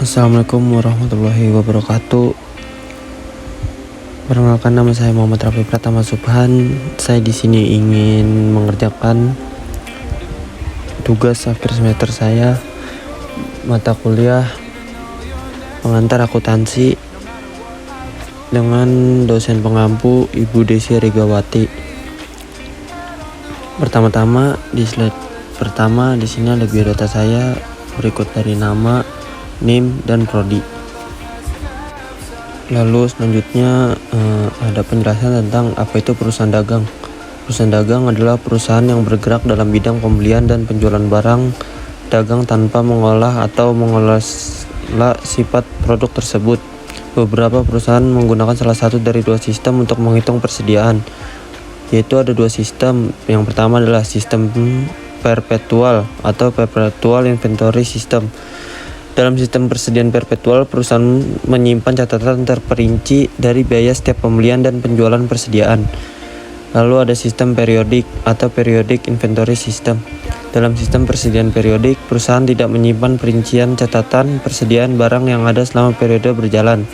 Assalamualaikum warahmatullahi wabarakatuh. Perkenalkan, nama saya Muhammad Rafi Pratama Subhan. Saya di sini ingin mengerjakan tugas akhir semester saya, mata kuliah pengantar akuntansi dengan dosen pengampu Ibu Desi Rigawati. Pertama-tama di slide pertama di sini ada biodata saya, berikut dari nama, NIM, dan prodi. Lalu selanjutnya ada penjelasan tentang apa itu perusahaan dagang. Perusahaan dagang adalah perusahaan yang bergerak dalam bidang pembelian dan penjualan barang dagang tanpa mengolah atau mengolah sifat produk tersebut. Beberapa perusahaan menggunakan salah satu dari dua sistem untuk menghitung persediaan, yaitu ada dua sistem. Yang pertama adalah sistem perpetual atau perpetual inventory system. Dalam sistem persediaan perpetual, perusahaan menyimpan catatan terperinci dari biaya setiap pembelian dan penjualan persediaan. Lalu ada sistem periodik atau periodic inventory system. Dalam sistem persediaan periodik, perusahaan tidak menyimpan perincian catatan persediaan barang yang ada selama periode berjalan.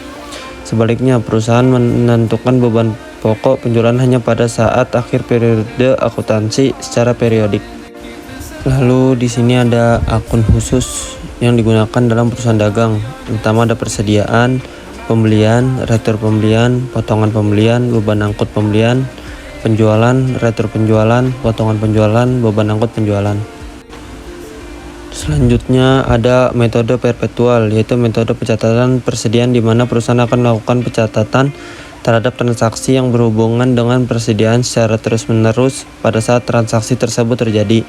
Sebaliknya, perusahaan menentukan beban pokok penjualan hanya pada saat akhir periode akuntansi secara periodik. Lalu di sini ada akun khusus yang digunakan dalam perusahaan dagang. Pertama ada persediaan, pembelian, retur pembelian, potongan pembelian, beban angkut pembelian, penjualan, retur penjualan, potongan penjualan, beban angkut penjualan. Selanjutnya ada metode perpetual, yaitu metode pencatatan persediaan di mana perusahaan akan melakukan pencatatan terhadap transaksi yang berhubungan dengan persediaan secara terus-menerus pada saat transaksi tersebut terjadi.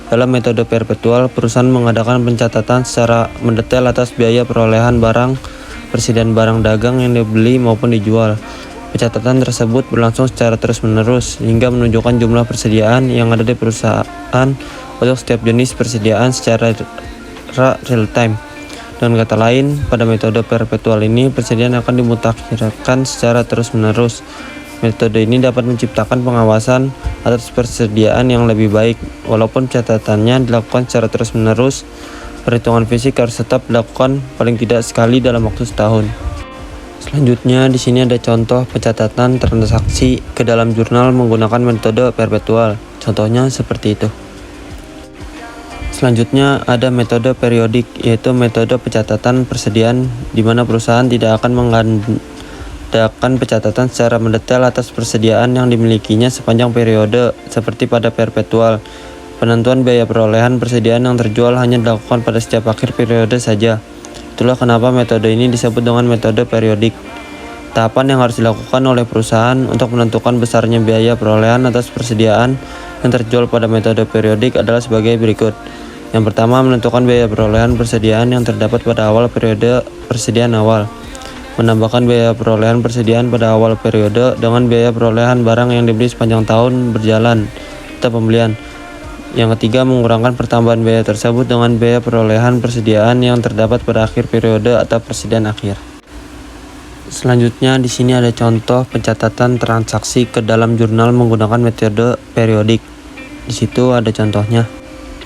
Dalam metode perpetual, perusahaan mengadakan pencatatan secara mendetail atas biaya perolehan barang, persediaan barang dagang yang dibeli maupun dijual. Pencatatan tersebut berlangsung secara terus-menerus hingga menunjukkan jumlah persediaan yang ada di perusahaan untuk setiap jenis persediaan secara real time. Dengan kata lain, pada metode perpetual ini, persediaan akan dimutakhirkan secara terus-menerus. Metode ini dapat menciptakan pengawasan atas persediaan yang lebih baik. Walaupun catatannya dilakukan secara terus-menerus, perhitungan fisik harus tetap dilakukan paling tidak sekali dalam waktu setahun. Selanjutnya di sini ada contoh pencatatan transaksi ke dalam jurnal menggunakan metode perpetual. Contohnya seperti itu. Selanjutnya ada metode periodik, yaitu metode pencatatan persediaan di mana perusahaan tidak akan mengadakan pencatatan secara mendetail atas persediaan yang dimilikinya sepanjang periode seperti pada perpetual. Penentuan biaya perolehan persediaan yang terjual hanya dilakukan pada setiap akhir periode saja. Itulah kenapa metode ini disebut dengan metode periodik. Tahapan yang harus dilakukan oleh perusahaan untuk menentukan besarnya biaya perolehan atas persediaan yang terjual pada metode periodik adalah sebagai berikut. Yang pertama, menentukan biaya perolehan persediaan yang terdapat pada awal periode persediaan awal. Menambahkan biaya perolehan persediaan pada awal periode dengan biaya perolehan barang yang dibeli sepanjang tahun berjalan atau pembelian. Yang ketiga, mengurangkan pertambahan biaya tersebut dengan biaya perolehan persediaan yang terdapat pada akhir periode atau persediaan akhir. Selanjutnya di sini ada contoh pencatatan transaksi ke dalam jurnal menggunakan metode periodik. Di situ ada contohnya.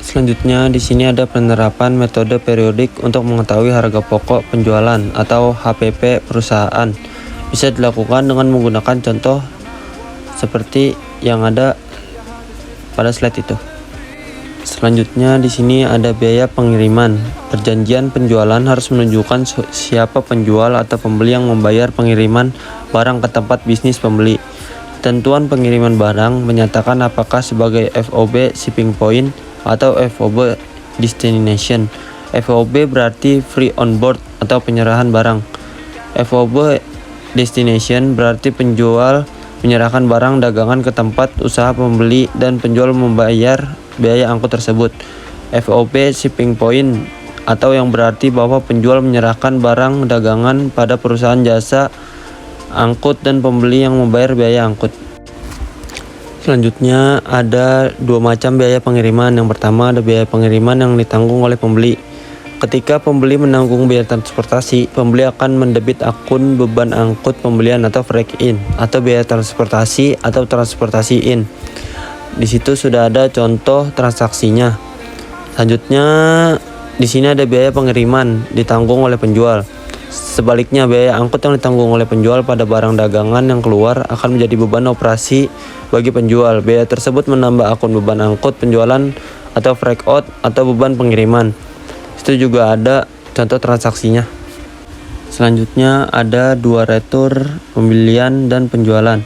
Selanjutnya di sini ada penerapan metode periodik untuk mengetahui harga pokok penjualan atau HPP perusahaan. Bisa dilakukan dengan menggunakan contoh seperti yang ada pada slide itu. Selanjutnya di sini ada biaya pengiriman. Perjanjian penjualan harus menunjukkan siapa penjual atau pembeli yang membayar pengiriman barang ke tempat bisnis pembeli. Tentuan pengiriman barang menyatakan apakah sebagai FOB shipping point atau FOB destination. FOB berarti free on board atau penyerahan barang. FOB destination berarti penjual menyerahkan barang dagangan ke tempat usaha pembeli dan penjual membayar biaya angkut tersebut. FOB shipping point atau yang berarti bahwa penjual menyerahkan barang dagangan pada perusahaan jasa angkut dan pembeli yang membayar biaya angkut. Selanjutnya ada dua macam biaya pengiriman. Yang pertama ada biaya pengiriman yang ditanggung oleh pembeli. Ketika pembeli menanggung biaya transportasi, pembeli akan mendebit akun beban angkut pembelian atau freight in atau biaya transportasi atau transportasi in. Di situ sudah ada contoh transaksinya. Selanjutnya Di sini ada biaya pengiriman ditanggung oleh penjual. Sebaliknya, biaya angkut yang ditanggung oleh penjual pada barang dagangan yang keluar akan menjadi beban operasi bagi penjual. Biaya tersebut menambah akun beban angkut penjualan atau freight out atau beban pengiriman. Itu juga ada contoh transaksinya. Selanjutnya ada dua retur pembelian dan penjualan.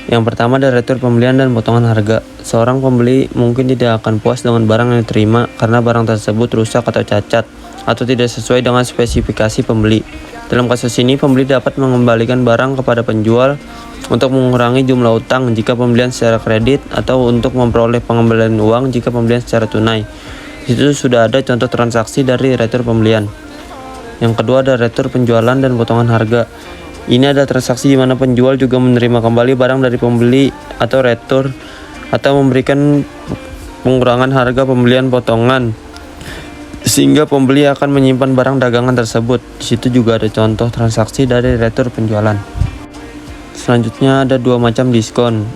Yang pertama ada retur pembelian dan potongan harga. Seorang pembeli mungkin tidak akan puas dengan barang yang diterima karena barang tersebut rusak atau cacat atau tidak sesuai dengan spesifikasi pembeli. Dalam kasus ini, pembeli dapat mengembalikan barang kepada penjual untuk mengurangi jumlah utang jika pembelian secara kredit atau untuk memperoleh pengembalian uang jika pembelian secara tunai. Itu sudah ada contoh transaksi dari retur pembelian. Yang kedua ada retur penjualan dan potongan harga. Ini ada transaksi di mana penjual juga menerima kembali barang dari pembeli atau retur atau memberikan pengurangan harga pembelian potongan sehingga pembeli akan menyimpan barang dagangan tersebut. Di situ juga ada contoh transaksi dari retur penjualan. Selanjutnya ada dua macam diskon.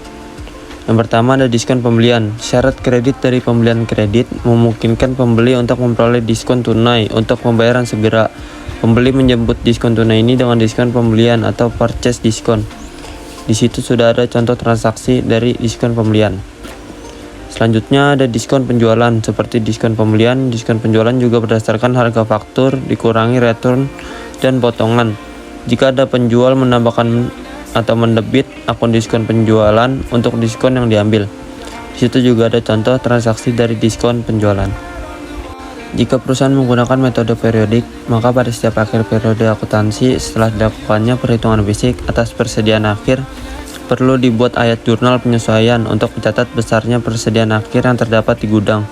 Yang pertama ada diskon pembelian. Syarat kredit dari pembelian kredit memungkinkan pembeli untuk memperoleh diskon tunai untuk pembayaran segera. Pembeli menjemput diskon tunai ini dengan diskon pembelian atau purchase diskon. Di situ sudah ada contoh transaksi dari diskon pembelian. Selanjutnya ada diskon penjualan. Seperti diskon pembelian, diskon penjualan juga berdasarkan harga faktur dikurangi return dan potongan. Jika ada penjual menambahkan atau mendebit akun diskon penjualan untuk diskon yang diambil. Di situ juga ada contoh transaksi dari diskon penjualan. Jika perusahaan menggunakan metode periodik, maka pada setiap akhir periode akuntansi setelah dilakukannya perhitungan fisik atas persediaan akhir, perlu dibuat ayat jurnal penyesuaian untuk mencatat besarnya persediaan akhir yang terdapat di gudang.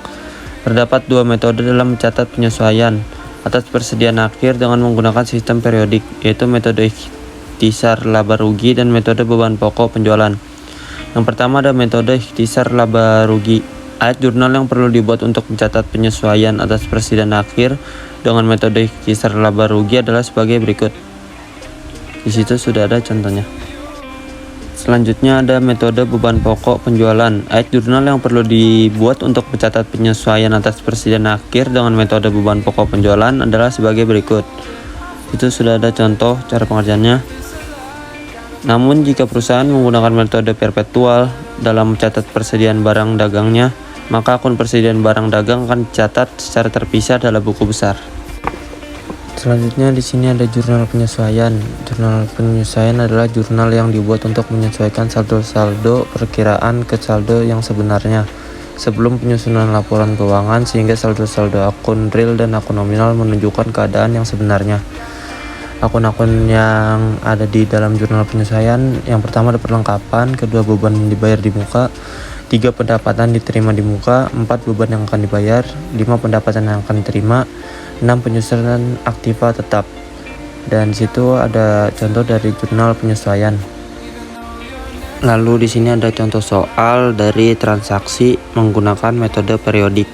Terdapat dua metode dalam mencatat penyesuaian atas persediaan akhir dengan menggunakan sistem periodik, yaitu metode ikhtisar laba rugi dan metode beban pokok penjualan. Yang pertama ada metode ikhtisar laba rugi. Ayat jurnal yang perlu dibuat untuk mencatat penyesuaian atas persediaan akhir dengan metode ikhtisar laba rugi adalah sebagai berikut. Di situ sudah ada contohnya. Selanjutnya ada metode beban pokok penjualan. Ayat jurnal yang perlu dibuat untuk mencatat penyesuaian atas persediaan akhir dengan metode beban pokok penjualan adalah sebagai berikut. Itu sudah ada contoh cara pengerjaannya. Namun jika perusahaan menggunakan metode perpetual dalam mencatat persediaan barang dagangnya, maka akun persediaan barang dagang akan dicatat secara terpisah dalam buku besar. Selanjutnya di sini ada jurnal penyesuaian. Jurnal penyesuaian adalah jurnal yang dibuat untuk menyesuaikan saldo-saldo perkiraan ke saldo yang sebenarnya sebelum penyusunan laporan keuangan sehingga saldo-saldo akun real dan akun nominal menunjukkan keadaan yang sebenarnya. Akun-akun yang ada di dalam jurnal penyesuaian, yang pertama ada perlengkapan, kedua beban dibayar di muka, 3 pendapatan diterima di muka, 4 beban yang akan dibayar, 5 pendapatan yang akan diterima, 6 penyusunan aktiva tetap. Dan di situ ada contoh dari jurnal penyesuaian. Lalu di sini ada contoh soal dari transaksi menggunakan metode periodik.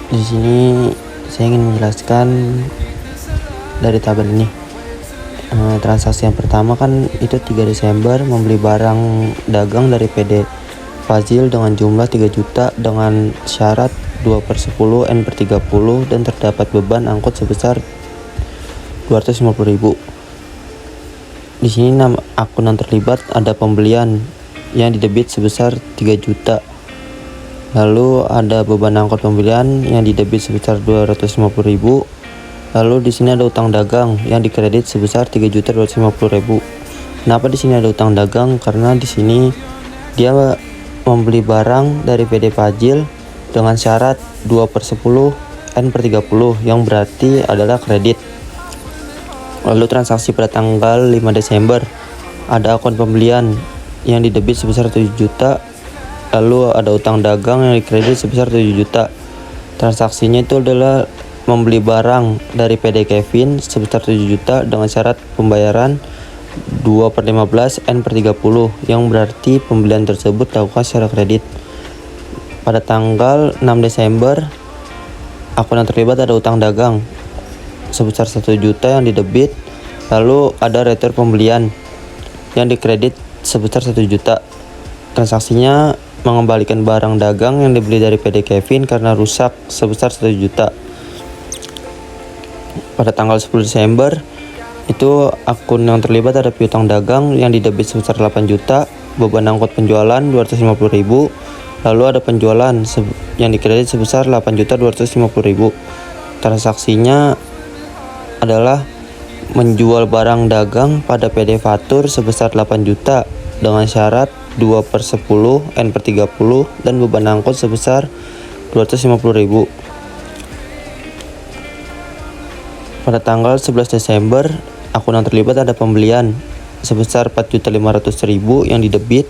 Di sini saya ingin menjelaskan dari tabel ini. Transaksi yang pertama kan itu 3 Desember membeli barang dagang dari PD Fazil dengan jumlah 3 juta dengan syarat 2/10 N/30 dan terdapat beban angkut sebesar 250.000. Di sini akun yang terlibat ada pembelian yang didebit sebesar 3 juta. Lalu ada beban angkut pembelian yang didebit sebesar 250.000. Lalu di sini ada utang dagang yang dikredit sebesar 3.250.000. Kenapa di sini ada utang dagang? Karena di sini dia membeli barang dari PD Fazil dengan syarat 2/10 N/30 yang berarti adalah kredit. Lalu transaksi pada tanggal 5 Desember ada akun pembelian yang didebit sebesar 7 juta. Lalu ada utang dagang yang dikredit sebesar 7 juta. Transaksinya itu adalah membeli barang dari PD Kevin sebesar 7 juta dengan syarat pembayaran 2/15 N/30 yang berarti pembelian tersebut dilakukan secara kredit. Pada tanggal 6 Desember akun yang terlibat ada utang dagang sebesar 1 juta yang didebit. Lalu ada retur pembelian yang dikredit sebesar 1 juta. Transaksinya mengembalikan barang dagang yang dibeli dari PD Kevin karena rusak sebesar 1 juta. Pada tanggal 10 Desember itu akun yang terlibat ada piutang dagang yang didebit sebesar 8 juta, beban angkut penjualan 250.000, lalu ada penjualan yang dikredit sebesar 8.250.000. Transaksinya adalah menjual barang dagang pada PD Fatur sebesar 8 juta dengan syarat 2/10 N/30 dan beban angkut sebesar 250.000. Pada tanggal 11 Desember, akun yang terlibat ada pembelian sebesar 4.500.000 yang didebit,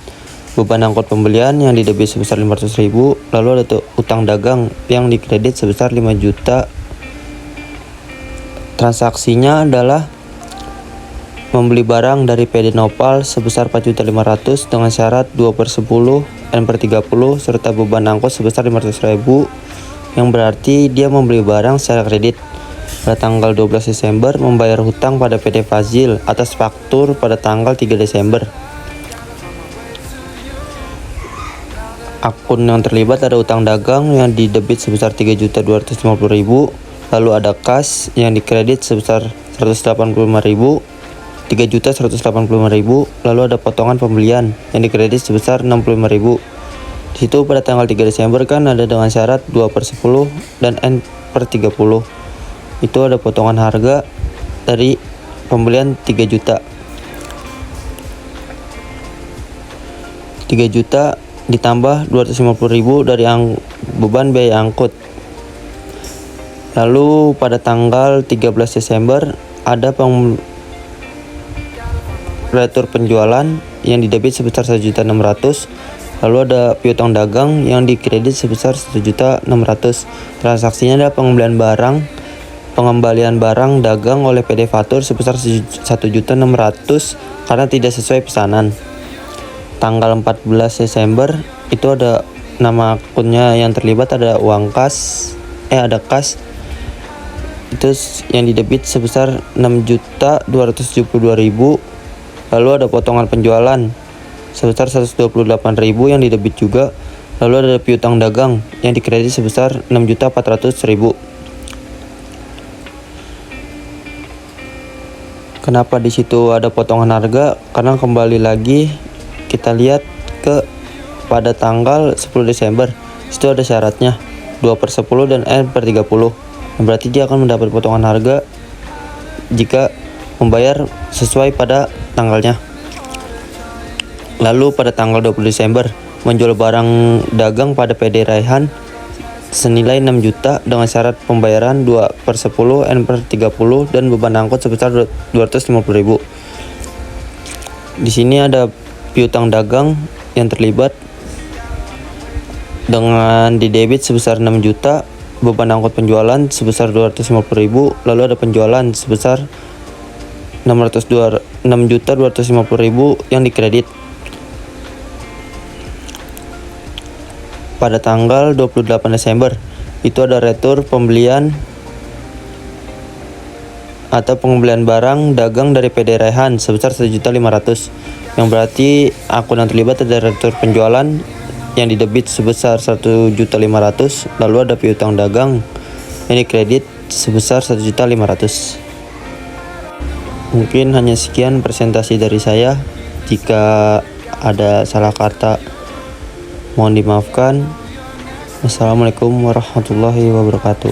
beban angkut pembelian yang didebit sebesar 500.000, lalu ada utang dagang yang dikredit sebesar 5 juta. Transaksinya adalah membeli barang dari PD Nopal sebesar 4.500.000 dengan syarat 2/10 N/30 serta beban angkut sebesar 500.000, yang berarti dia membeli barang secara kredit. Pada tanggal 12 Desember membayar hutang pada PD Fazil atas faktur pada tanggal 3 Desember. Akun yang terlibat ada utang dagang yang didebit sebesar 3.250.000, lalu ada kas yang dikredit sebesar 185.000, 3.185.000, lalu ada potongan pembelian yang dikredit sebesar 65.000. Di situ pada tanggal 3 Desember kan ada dengan syarat 2/10 dan N/30. Itu ada potongan harga dari pembelian 3 juta. 3 juta ditambah 250.000 dari beban biaya angkut. Lalu pada tanggal 13 Desember ada retur penjualan yang didebit sebesar 1.600.000, lalu ada piutang dagang yang dikredit sebesar 1.600.000. Transaksinya adalah pengembalian barang dagang oleh PD Fatur sebesar 1.600.000 karena tidak sesuai pesanan. Tanggal 14 Desember itu ada nama akunnya yang terlibat ada ada kas itu yang didebit sebesar 6.272.000, lalu ada potongan penjualan sebesar 128.000 yang didebit juga, lalu ada piutang dagang yang dikredit sebesar 6.400.000. Kenapa di situ ada potongan harga? Karena kembali lagi kita lihat pada tanggal 10 Desember itu ada syaratnya 2/10 dan N/30. Berarti dia akan mendapat potongan harga jika membayar sesuai pada tanggalnya. Lalu pada tanggal 20 Desember menjual barang dagang pada PD Raihan senilai 6 juta dengan syarat pembayaran 2/10 N/30 dan beban angkut sebesar 250.000. Di sini ada piutang dagang yang terlibat dengan didebit sebesar 6 juta, beban angkut penjualan sebesar 250.000, lalu ada penjualan sebesar 6.250.000 yang dikredit. Pada tanggal 28 Desember itu ada retur pembelian atau pengembalian barang dagang dari PD Raihan sebesar 1.500.000, yang berarti akun yang terlibat ada retur penjualan yang didebit sebesar 1.500.000, lalu ada piutang dagang yang dikredit sebesar 1.500.000. Mungkin hanya sekian presentasi dari saya. Jika ada salah kata mohon dimaafkan. Wassalamualaikum warahmatullahi wabarakatuh.